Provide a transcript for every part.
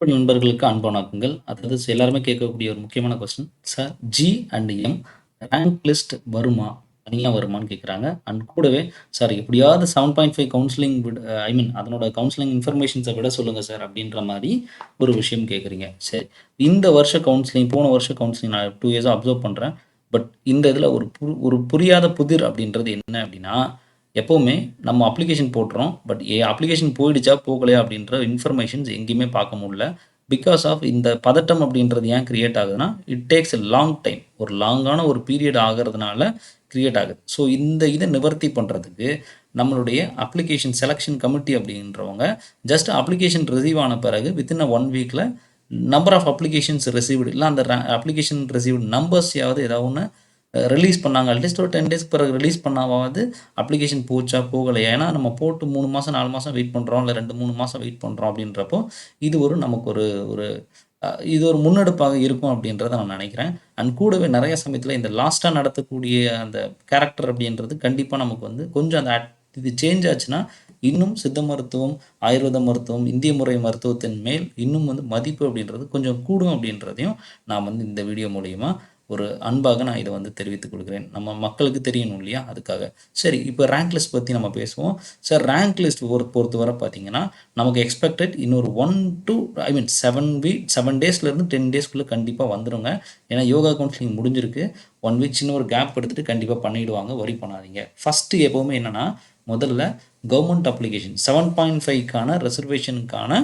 நண்பர்களுக்கு அன்பு வணக்கங்கள். அதாவது எல்லாருமே கேட்கக்கூடிய ஒரு முக்கியமான question. Sir G and M rank list வருமா? தனியா வருமான்னு கேட்குறாங்க. அண்ட் கூடவே சார் எப்படியாவது 7.5 கவுன்சிலிங் விட ஐ மீன் அதனோட கவுன்சிலிங் இன்ஃபர்மேஷன்ஸ விட சொல்லுங்க சார் அப்படின்ற மாரி ஒரு விஷயம் கேட்குறீங்க. சரி. இந்த வருஷ கவுன்சிலிங் போன வருஷம் கவுன்சிலிங் நான் 2 இயர்ஸா அப்சர்வ் பண்றேன். பட் இந்த இதில ஒரு புரியாத புதிர் அப்படின்றது என்ன அப்படின்னா, எப்பவுமே நம்ம அப்ளிகேஷன் போட்டுறோம். பட் அப்ளிகேஷன் போயிடுச்சா, போகலையா அப்படின்ற இன்ஃபர்மேஷன்ஸ் எங்கேயுமே பார்க்க முடியல. பிக்காஸ் ஆஃப் இந்த பதட்டம் அப்படின்றது ஏன் கிரியேட் ஆகுதுன்னா, it takes a long time. ஒரு லாங்கான ஒரு பீரியட் ஆகுறதுனால கிரியேட் ஆகுது. ஸோ இந்த இத நிவர்த்தி பண்றதுக்கு நம்மளுடைய அப்ளிகேஷன் செலக்ஷன் கமிட்டி அப்படின்றவங்க ஜஸ்ட் அப்ளிகேஷன் ரிசீவ் ஆன பிறகு வித்தின் 1 வீக்ல நம்பர் ஆஃப் அப்ளிகேஷன்ஸ் ரிசீவ்டு இல்ல அந்த அப்ளிகேஷன் ரிசீவ்டு நம்பர்ஸயாவது ஏதாவது ஒண்ணு ரிலீஸ் பண்ணாங்க. அட்லீஸ்ட் ஒரு 10 டேஸ்க்கு பிறகு ரிலீஸ் பண்ணாவாவது அப்ளிகேஷன் போச்சா, போகலையா? ஏன்னா நம்ம போட்டு 3 மாசம், 4 மாசம் வெயிட் பண்றோம். இல்ல 2, 3 மாசம் வெயிட் பண்றோம் அப்படின்றப்போ, இது நமக்கு ஒரு ஒரு இது ஒரு முன்னெடுப்பாக இருக்கும் அப்படின்றத நான் நினைக்கிறேன். அண்ட் கூடவே நெறைய சமயத்தில இந்த லாஸ்ட்டா நடத்தக்கூடிய அந்த கேரக்டர் அப்படின்றது கண்டிப்பா நமக்கு கொஞ்சம் அந்த இது சேஞ்ச் ஆச்சுன்னா, இன்னும் சித்த மருத்துவம், ஆயுர்வேத மருத்துவம், இந்திய முறை மருத்துவத்தின் மேல் இன்னும் மதிப்பு அப்படின்றது கொஞ்சம் கூடும் அப்படின்றதையும் நான் இந்த வீடியோ மூலியமா ஒரு அன்பாக நான் இத தெரிவித்துக் கொள்கிறேன். நம்ம மக்களுக்கு தெரியணும் இல்லையா? அதுக்காக. சரி, இப்ப ரேங்க் லிஸ்ட் பத்தி நம்ம பேசுவோம். சார் ரேங்க் லிஸ்ட் பொறுத்தவரை பார்த்தீங்கன்னா, நமக்கு எக்ஸ்பெக்டட் இன்னொரு 1 டூ ஐ மீன் 7 டேஸ்லேருந்து 10 டேஸ்க்குள்ள கண்டிப்பா வந்துருங்க. ஏன்னா யோகா கவுன்சிலிங் முடிஞ்சிருக்கு. 1 வீக் சின்ன ஒரு கேப் எடுத்துட்டு கண்டிப்பா பண்ணிடுவாங்க. வொரி பண்ணாதீங்க. ஃபர்ஸ்ட்டு எப்பவுமே என்னன்னா, முதல்ல கவர்ன்மென்ட் அப்ளிகேஷன் 7.5க்கான ரிசர்வேஷனுக்கான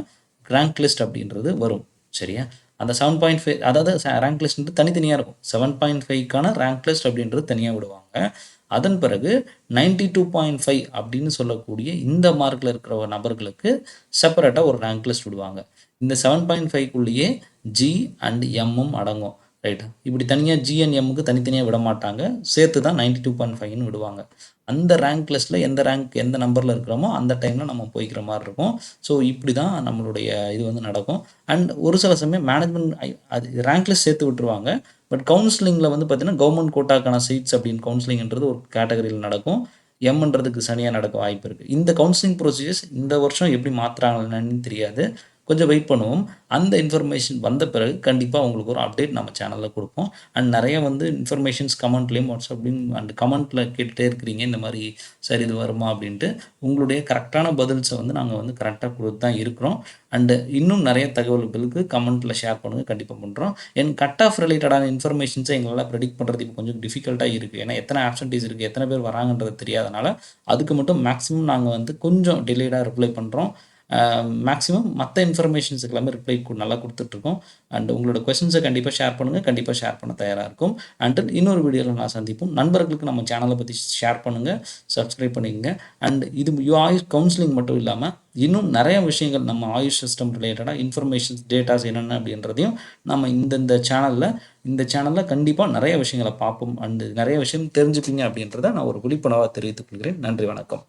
ரேங்க் லிஸ்ட் அப்படின்றது வரும். சரியா? அந்த 7.5 அதாவது ரேங்க் லிஸ்ட்ன்றது தனித்தனியா இருக்கும். 7.5க்கான ரேங்க் லிஸ்ட் அப்படின்றது தனியா விடுவாங்க. அதன் பிறகு 92.5 அப்படின்னு சொல்லக்கூடிய இந்த மார்க்ல இருக்கிற நபர்களுக்கு செப்பரேட்டா ஒரு ரேங்க் லிஸ்ட் விடுவாங்க. இந்த 7.5க்குள்ளேயே ஜி அண்ட் எம்மும் அடங்கும். ரைட்டா? இப்படி தனியா ஜி அண்ட் எம்முக்கு தனித்தனியா விடமாட்டாங்க. சேர்த்து தான் 92.5ன்னு விடுவாங்க. அந்த ரேங்க் லிஸ்ட்ல எந்த நம்பர்ல இருக்கிறோமோ அந்த டைம்ல நம்ம போய்க்கிற மாரி இருக்கும். ஸோ இப்படி தான் நம்மளுடைய இது நடக்கும். அண்ட் ஒரு சில சமயம் மேனேஜ்மென்ட் அது ரேங்க் லிஸ்ட் சேர்த்து விட்டுருவாங்க. பட் கவுன்சிலிங்ல பார்த்தீங்கன்னா, கவர்ன்மென்ட் கோட்டாக்கான சீட்ஸ் அப்படின்னு கவுன்சிலிங்ன்றது ஒரு கேட்டகரியில நடக்கும். எம்ன்றதுக்கு தனியா நடக்க வாய்ப்பு இருக்கு. இந்த கவுன்சிலிங் ப்ரொசீஜர்ஸ் இந்த வருஷம் எப்படி மாத்துறாங்கன்னு தெரியாது. கொஞ்சம் வெயிட் பண்ணுவோம். அந்த இன்ஃபர்மேஷன் வந்த பிறகு கண்டிப்பா உங்களுக்கு ஒரு அப்டேட் நம்ம சேனல்ல குடுப்போம். அண்ட் நெறைய இன்ஃபர்மேஷன்ஸ் கமெண்ட்லயும், வாட்ஸ்அப்லயும் அண்ட் கமெண்ட்ல கேட்டுட்டே இருக்கிறீங்க. இந்த மாரி சார் இது வருமா அப்படின்ட்டு. உங்களுடைய கரெக்ட்டான பதில்ஸ நாங்க கரெக்ட்டா குடுத்து தான் இருக்கிறோம். அண்ட் இன்னும் நெறைய தகவல்களுக்கு கமெண்ட்ல ஷேர் பண்ணுங்க. கண்டிப்பா பண்றோம். கட் ஆஃப் ரிலேட்டடான இன்ஃபர்மேஷன்ஸ எங்களால பிரெடிக்ட் பண்றது இப்ப கொஞ்சம் டிஃபிகல்ட்டா இருக்கு. ஏன்னா எத்தன ஆப்சென்டீஸ் இருக்கு, எத்தன பேர் வராங்கன்றது தெரியாதனால, அதுக்கு மட்டும் மேக்ஸிமம் நாங்க கொஞ்சம் டிலேடா ரிப்ளை பண்றோம். மேக்ஸிமம் மத்த இன்ஃபர்மேஷன்ஸ்க்கு எல்லாமே ரிப்ளை நல்லா குடுத்துட்டுருக்கோம். அண்ட் உங்களோட கொஸ்டின்ஸ கண்டிப்பா ஷேர் பண்ணுங்க. கண்டிப்பா ஷேர் பண்ண தயாரா இருக்கோம். அண்டில் இன்னொரு வீடியோல நான் சந்திப்போம். நண்பர்களுக்கு நம்ம சேனல பத்தி ஷேர் பண்ணுங்க. சப்ஸ்கிரைப் பண்ணிக்கங்க. அண்ட் இது ஆயுஷ் கவுன்சிலிங் மட்டும் இல்லாம, இன்னும் நெறைய விஷயங்கள் நம்ம ஆயுஷ் சிஸ்டம் ரிலேட்டடா இன்ஃபர்மேஷன்ஸ், டேட்டாஸ் என்னென்ன அப்படின்றதையும் நம்ம இந்த சேனல்ல கண்டிப்பா நெறைய விஷயங்கள பார்ப்போம். அண்ட் நெறைய விஷயம் தெரிஞ்சுப்பீங்க அப்படின்றத நான் ஒரு விழிப்புணர்வா தெரிவித்துக் கொள்கிறேன். நன்றி, வணக்கம்.